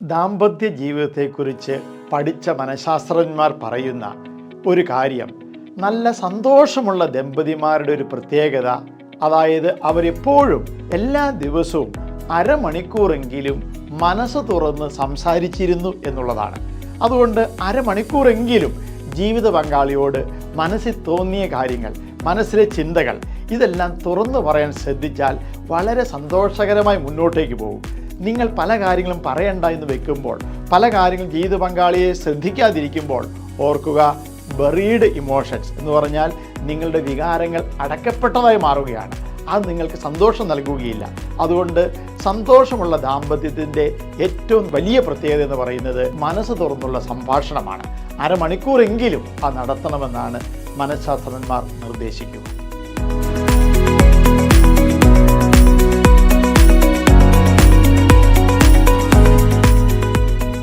ദാമ്പത്യ ജീവിതത്തെക്കുറിച്ച് പഠിച്ച മനഃശാസ്ത്രജ്ഞന്മാർ പറയുന്ന ഒരു കാര്യം, നല്ല സന്തോഷമുള്ള ദമ്പതിമാരുടെ ഒരു പ്രത്യേകത, അതായത് അവരെപ്പോഴും എല്ലാ ദിവസവും അരമണിക്കൂറെങ്കിലും മനസ്സ് തുറന്ന് സംസാരിച്ചിരുന്നു എന്നുള്ളതാണ്. അതുകൊണ്ട് അരമണിക്കൂറെങ്കിലും ജീവിത പങ്കാളിയോട് മനസ്സിൽ തോന്നിയ കാര്യങ്ങൾ, മനസ്സിലെ ചിന്തകൾ ഇതെല്ലാം തുറന്നു പറയാൻ ശ്രദ്ധിച്ചാൽ വളരെ സന്തോഷകരമായി മുന്നോട്ടേക്ക് പോകും. നിങ്ങൾ പല കാര്യങ്ങളും പറയണ്ട എന്ന് വെക്കുമ്പോൾ, പല കാര്യങ്ങളും ജീവിത പങ്കാളിയെ ശ്രദ്ധിക്കാതിരിക്കുമ്പോൾ ഓർക്കുക, ബറീഡ് ഇമോഷൻസ് എന്ന് പറഞ്ഞാൽ നിങ്ങളുടെ വികാരങ്ങൾ അടക്കപ്പെട്ടതായി മാറുകയാണ്. അത് നിങ്ങൾക്ക് സന്തോഷം നൽകുകയില്ല. അതുകൊണ്ട് സന്തോഷമുള്ള ദാമ്പത്യത്തിൻ്റെ ഏറ്റവും വലിയ പ്രത്യേകത എന്ന് പറയുന്നത് മനസ്സ് തുറന്നുള്ള സംഭാഷണമാണ്. അരമണിക്കൂറെങ്കിലും അത് നടത്തണമെന്നാണ് മനഃശാസ്ത്രജ്ഞന്മാർ നിർദ്ദേശിക്കുക.